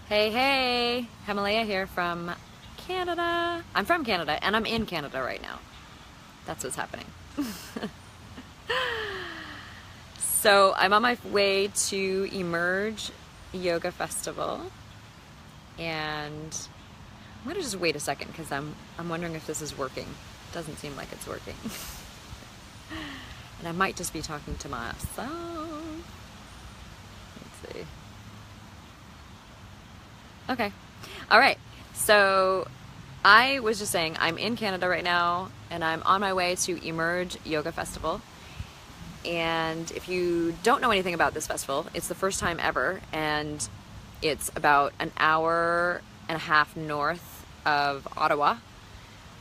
Hey, hey! Hemalayaa here from Canada. I'm from Canada, and I'm in Canada right now. That's what's happening. So I'm on my way to Emerge Yoga Festival, and I'm gonna just wait a second because I'm wondering if this is working. Doesn't seem like it's working. And I might just be talking to myself. Let's see. Okay. All right. So I was just saying I'm in Canada right now and I'm on my way to Emerge Yoga Festival. And if you don't know anything about this festival, it's the first time ever, and it's about an hour and a half north of Ottawa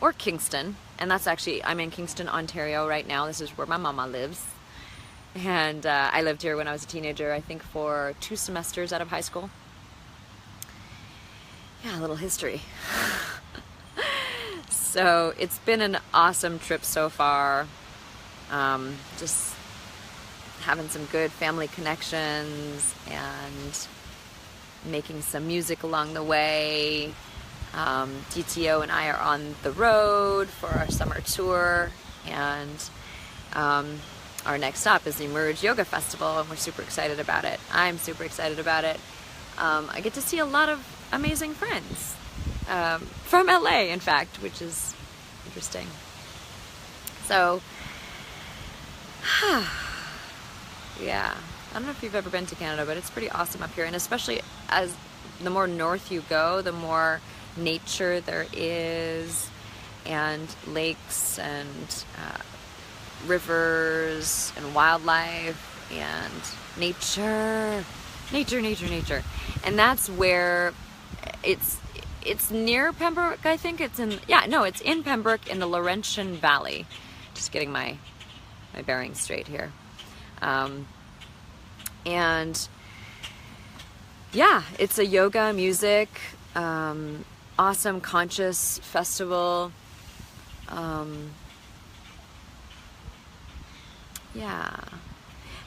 or Kingston. And that's actually, I'm in Kingston, Ontario right now. This is where my mama lives. And I lived here when I was a teenager, I think for 2 semesters out of high school. Yeah, a little history. So it's been an awesome trip so far. Just having some good family connections and making some music along the way. DTO and I are on the road for our summer tour, and our next stop is the Emerge Yoga Festival, and we're super excited about it. I'm super excited about it. I get to see a lot of amazing friends from LA, in fact, which is interesting. So, yeah, I don't know if you've ever been to Canada, but it's pretty awesome up here, and especially as the more north you go, the more nature there is, and lakes and rivers and wildlife and nature. And that's where it's near Pembroke, I think. It's in Pembroke in the Laurentian Valley. Just getting my bearings straight here. And yeah, it's a yoga, music, awesome conscious festival. Yeah.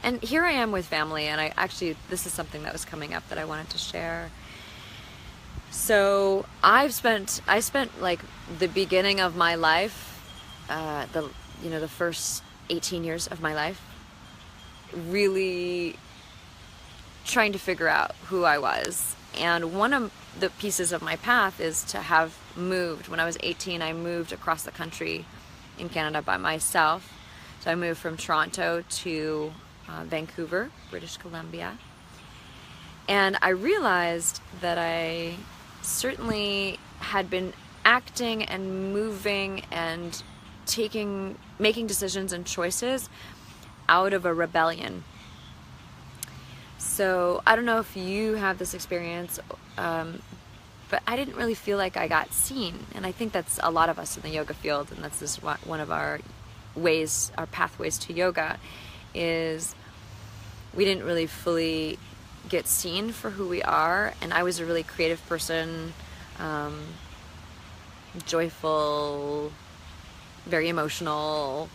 And here I am with family, and this is something that was coming up that I wanted to share. So I spent like the beginning of my life, the first 18 years of my life, really trying to figure out who I was. And one of the pieces of my path is to have moved. When I was 18, I moved across the country in Canada by myself. So I moved from Toronto to Vancouver, British Columbia. And I realized that I certainly had been acting and moving and making decisions and choices out of a rebellion. So I don't know if you have this experience, but I didn't really feel like I got seen. And I think that's a lot of us in the yoga field, and that's just one of our pathways to yoga, is we didn't really fully get seen for who we are. And I was a really creative person, joyful, very emotional,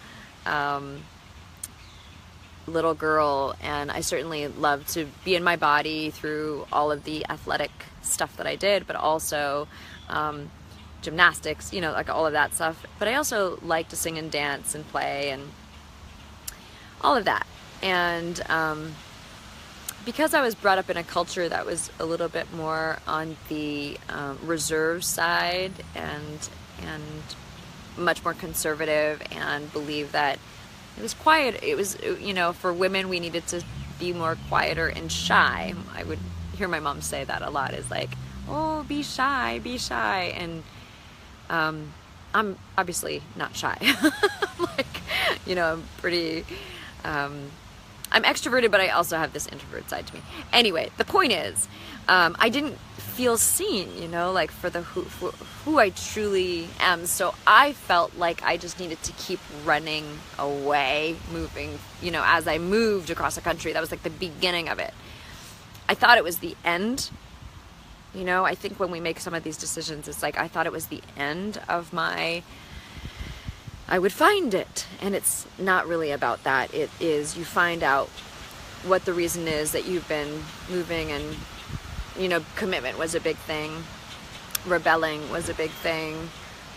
little girl, and I certainly loved to be in my body through all of the athletic stuff that I did, but also gymnastics, like all of that stuff. But I also like to sing and dance and play and all of that. And because I was brought up in a culture that was a little bit more on the reserve side and much more conservative, and believe that it was quiet. It was, for women, we needed to be more quieter and shy. I would hear my mom say that a lot, is like, oh, be shy. And I'm obviously not shy. I'm pretty, I'm extroverted, but I also have this introvert side to me. Anyway, the point is, I didn't feel seen, for who I truly am. So I felt like I just needed to keep running away, moving, as I moved across the country. That was like the beginning of it. I thought it was the end. I think when we make some of these decisions, it's like I thought it was the end of I would find it. And it's not really about that. It is, you find out what the reason is that you've been moving and you know, commitment was a big thing. Rebelling was a big thing.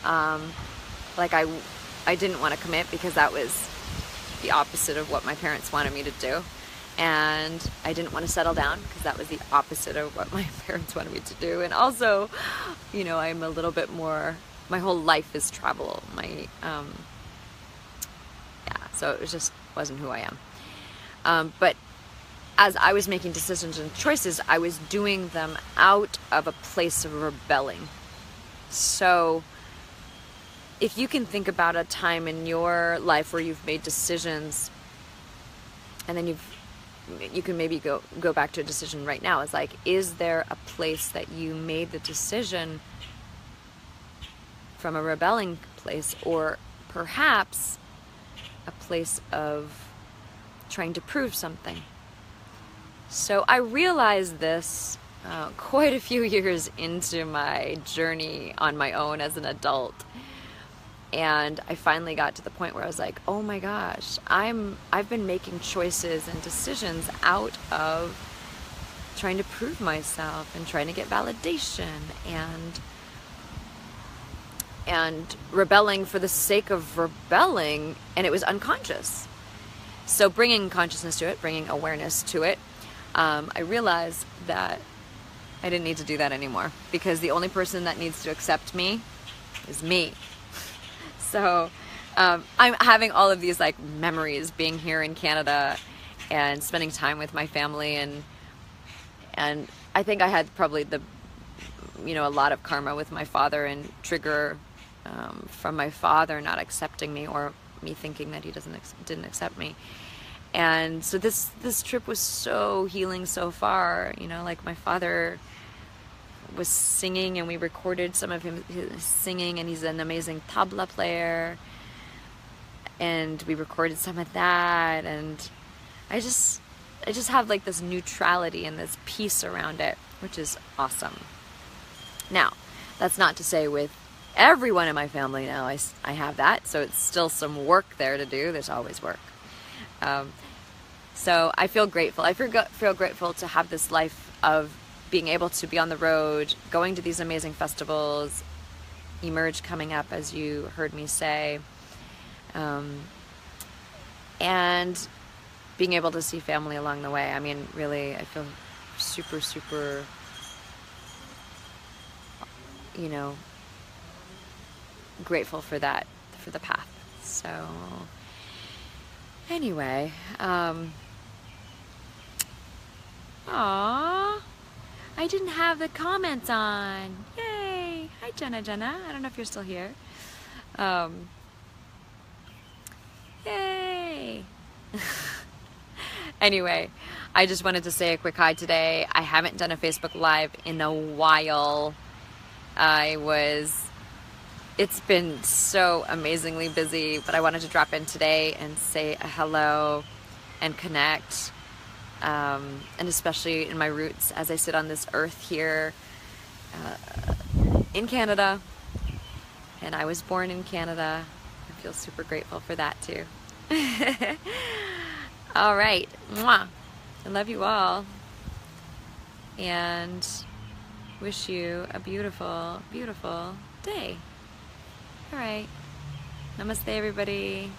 Like I didn't want to commit because that was the opposite of what my parents wanted me to do. And I didn't want to settle down because that was the opposite of what my parents wanted me to do. And also, you know, I'm a little bit more, my whole life is travel. So it just wasn't who I am. But as I was making decisions and choices, I was doing them out of a place of rebelling. So if you can think about a time in your life where you've made decisions and then you can maybe go back to a decision right now. It's like, is there a place that you made the decision from a rebelling place, or perhaps a place of trying to prove something? So I realized this quite a few years into my journey on my own as an adult. And I finally got to the point where I was like, oh my gosh, I've been making choices and decisions out of trying to prove myself and trying to get validation and rebelling for the sake of rebelling, and it was unconscious. So bringing consciousness to it, bringing awareness to it, I realized that I didn't need to do that anymore, because the only person that needs to accept me is me. So I'm having all of these like memories being here in Canada and spending time with my family, and I think I had probably a lot of karma with my father and trigger from my father not accepting me, or me thinking that he didn't accept me. And so this trip was so healing so far. You know, like my father was singing and we recorded some of him singing, and he's an amazing tabla player, and we recorded some of that, and I just have like this neutrality and this peace around it, which is awesome. Now, that's not to say with everyone in my family now I have that, so it's still some work there to do. There's always work. So I feel grateful. I feel grateful to have this life of being able to be on the road, going to these amazing festivals, Emerge coming up, as you heard me say, and being able to see family along the way. I mean, really, I feel super, super, grateful for that, for the path. So anyway, I didn't have the comments on. Yay! Hi, Jenna. I don't know if you're still here. Yay! Anyway, I just wanted to say a quick hi today. I haven't done a Facebook Live in a while. It's been so amazingly busy, but I wanted to drop in today and say a hello and connect. And especially in my roots as I sit on this earth here in Canada, and I was born in Canada. I feel super grateful for that too. All right, mwah. I love you all, and wish you a beautiful, beautiful day. All right, namaste everybody.